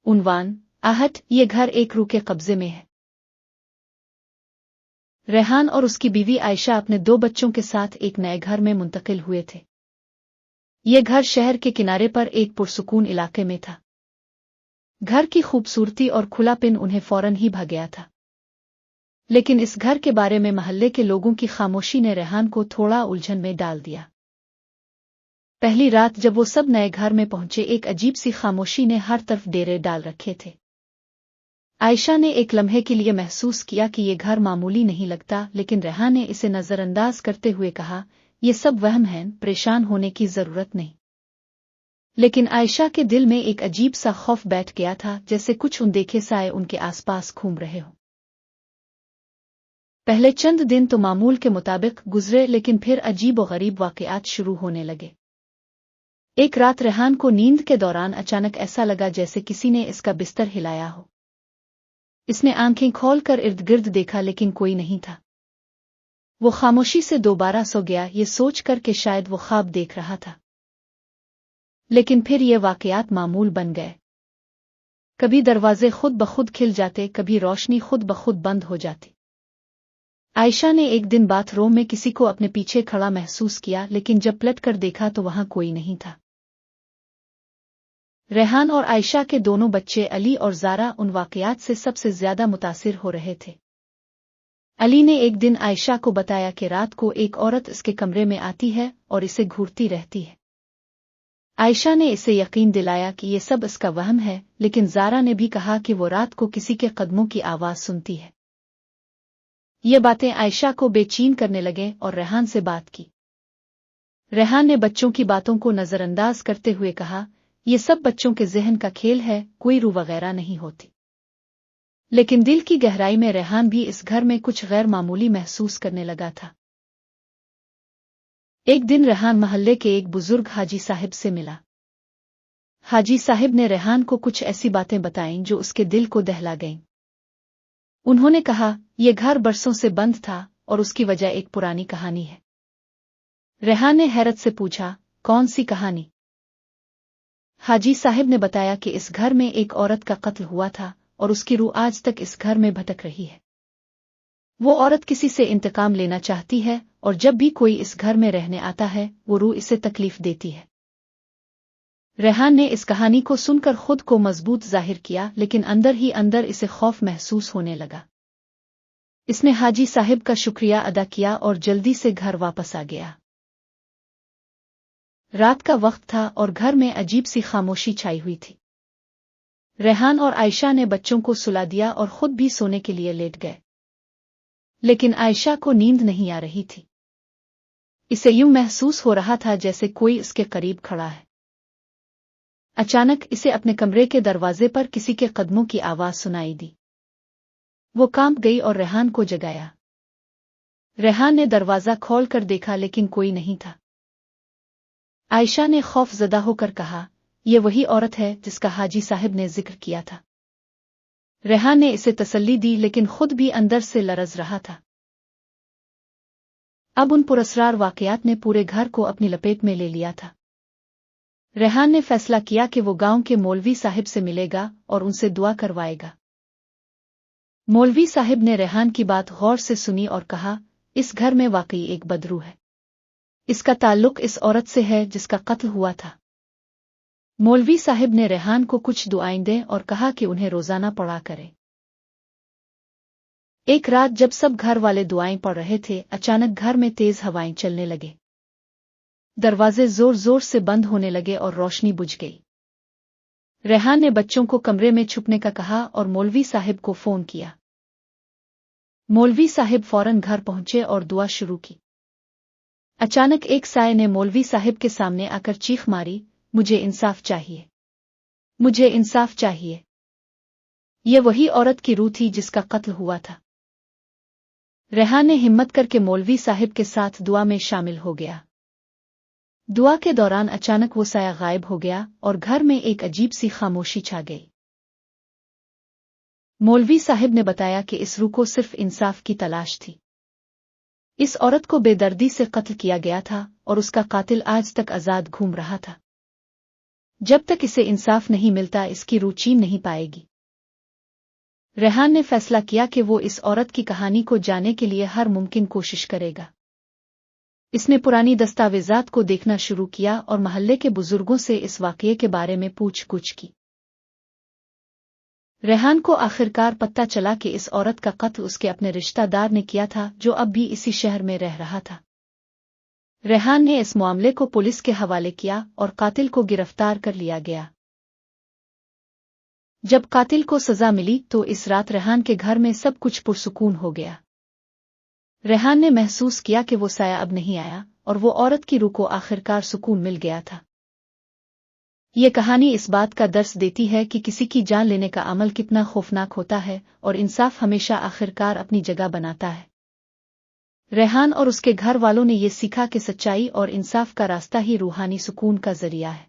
उन्वान आहट, ये घर एक रूह के कब्जे में है। रेहान और उसकी बीवी आयशा अपने 2 बच्चों के साथ एक नए घर में मुंतकिल हुए थे। ये घर शहर के किनारे पर एक पुरसुकून इलाके में था। घर की खूबसूरती और खुलापन उन्हें फौरन ही भा गया था। लेकिन इस घर के बारे में महल्ले के लोगों की खामोशी ने रेहान को थोड़ा उलझन में डाल दिया। पहली रात जब वो सब नए घर में पहुंचे, एक अजीब सी खामोशी ने हर तरफ डेरे डाल रखे थे। आयशा ने एक लम्हे के लिए महसूस किया कि ये घर मामूली नहीं लगता, लेकिन रेहान ने इसे नजरअंदाज करते हुए कहा, ये सब वहम है, परेशान होने की जरूरत नहीं। लेकिन आयशा के दिल में एक अजीब सा खौफ बैठ गया था, जैसे कुछ अनदेखे साए उनके आसपास घूम रहे हों। पहले चंद दिन तो मामूल के मुताबिक गुजरे, लेकिन फिर अजीब और गरीब वाकयात शुरू होने लगे। एक रात रेहान को नींद के दौरान अचानक ऐसा लगा जैसे किसी ने इसका बिस्तर हिलाया हो। इसने आंखें खोलकर इर्द गिर्द देखा, लेकिन कोई नहीं था। वो खामोशी से दोबारा सो गया, ये सोचकर कि शायद वो ख्वाब देख रहा था। लेकिन फिर ये वाकयात मामूल बन गए। कभी दरवाजे खुद ब खुद खिल जाते, कभी रोशनी खुद ब खुद बंद हो जाती। आयशा ने एक दिन बाथरूम में किसी को अपने पीछे खड़ा महसूस किया, लेकिन जब पलट कर देखा तो वहां कोई नहीं था। रेहान और आयशा के दोनों बच्चे अली और ज़ारा उन वाकयात से सबसे ज्यादा मुतासिर हो रहे थे। अली ने एक दिन आयशा को बताया कि रात को एक औरत इसके कमरे में आती है और इसे घूरती रहती है। आयशा ने इसे यकीन दिलाया कि ये सब इसका वहम है, लेकिन ज़ारा ने भी कहा कि वो रात को किसी के कदमों की आवाज सुनती है। ये बातें आयशा को बेचैन करने लगे और रेहान से बात की। रेहान ने बच्चों की बातों को नजरअंदाज करते हुए कहा, ये सब बच्चों के जहन का खेल है, कोई रूह वगैरह नहीं होती। लेकिन दिल की गहराई में रेहान भी इस घर में कुछ गैर मामूली महसूस करने लगा था। एक दिन रेहान महल्ले के एक बुजुर्ग हाजी साहिब से मिला। हाजी साहिब ने रेहान को कुछ ऐसी बातें बताईं जो उसके दिल को दहला गईं। उन्होंने कहा, यह घर बरसों से बंद था और उसकी वजह एक पुरानी कहानी है। रेहान ने हैरत से पूछा, कौन सी कहानी? हाजी साहिब ने बताया कि इस घर में एक औरत का कत्ल हुआ था और उसकी रूह आज तक इस घर में भटक रही है। वो औरत किसी से इंतकाम लेना चाहती है और जब भी कोई इस घर में रहने आता है वो रूह इसे तकलीफ देती है। रेहान ने इस कहानी को सुनकर खुद को मजबूत जाहिर किया, लेकिन अंदर ही अंदर इसे खौफ महसूस होने लगा। इसने हाजी साहिब का शुक्रिया अदा किया और जल्दी से घर वापस आ गया। रात का वक्त था और घर में अजीब सी खामोशी छाई हुई थी। रेहान और आयशा ने बच्चों को सुला दिया और खुद भी सोने के लिए लेट गए। लेकिन आयशा को नींद नहीं आ रही थी। इसे यूं महसूस हो रहा था जैसे कोई इसके करीब खड़ा है। अचानक इसे अपने कमरे के दरवाजे पर किसी के कदमों की आवाज सुनाई दी। वो कांप गई और रेहान को जगाया। रेहान ने दरवाजा खोलकर देखा, लेकिन कोई नहीं था। आयशा ने खौफजदा होकर कहा, ये वही औरत है जिसका हाजी साहिब ने जिक्र किया था। रेहान ने इसे तसल्ली दी, लेकिन खुद भी अंदर से लरज रहा था। अब उन पुरस्रार वाकयात ने पूरे घर को अपनी लपेट में ले लिया था। रेहान ने फैसला किया कि वो गांव के मौलवी साहिब से मिलेगा और उनसे दुआ करवाएगा। मौलवी साहिब ने रेहान की बात गौर से सुनी और कहा, इस घर में वाकई एक बदरू है। इसका ताल्लुक इस औरत से है जिसका कत्ल हुआ था। मौलवी साहिब ने रेहान को कुछ दुआएं दें और कहा कि उन्हें रोजाना पढ़ा करे। एक रात जब सब घर वाले दुआएं पढ़ रहे थे, अचानक घर में तेज हवाएं चलने लगे। दरवाजे जोर जोर से बंद होने लगे और रोशनी बुझ गई। रेहान ने बच्चों को कमरे में छुपने का कहा और मौलवी साहिब को फोन किया। मौलवी साहिब फौरन घर पहुंचे और दुआ शुरू की। अचानक एक साए ने मौलवी साहिब के सामने आकर चीख मारी, मुझे इंसाफ चाहिए, मुझे इंसाफ चाहिए। ये वही औरत की रूह थी जिसका कत्ल हुआ था। रेहान ने हिम्मत करके मौलवी साहिब के साथ दुआ में शामिल हो गया। दुआ के दौरान अचानक वो साया गायब हो गया और घर में एक अजीब सी खामोशी छा गई। मौलवी साहिब ने बताया कि इस रूह को सिर्फ इंसाफ की तलाश थी। इस औरत को बेदर्दी से कत्ल किया गया था और उसका कातिल आज तक आजाद घूम रहा था। जब तक इसे इंसाफ नहीं मिलता इसकी रूह चैन नहीं पाएगी। रेहान ने फैसला किया कि वो इस औरत की कहानी को जानने के लिए हर मुमकिन कोशिश करेगा। इसने पुरानी दस्तावेजात को देखना शुरू किया और मोहल्ले के बुजुर्गों से इस वाकये के बारे में पूछ-गुछ की। रेहान को आखिरकार पता चला कि इस औरत का कत्ल उसके अपने रिश्तेदार ने किया था जो अब भी इसी शहर में रह रहा था। रेहान ने इस मामले को पुलिस के हवाले किया और कातिल को गिरफ्तार कर लिया गया। जब कातिल को सजा मिली तो इस रात रेहान के घर में सब कुछ पुरसुकून हो गया। रेहान ने महसूस किया कि वो साया अब नहीं आया और वो औरत की रूह को आखिरकार सुकून मिल गया था। ये कहानी इस बात का दर्स देती है कि किसी की जान लेने का अमल कितना खौफनाक होता है और इंसाफ हमेशा आखिरकार अपनी जगह बनाता है। रेहान और उसके घर वालों ने ये सीखा कि सच्चाई और इंसाफ का रास्ता ही रूहानी सुकून का जरिया है।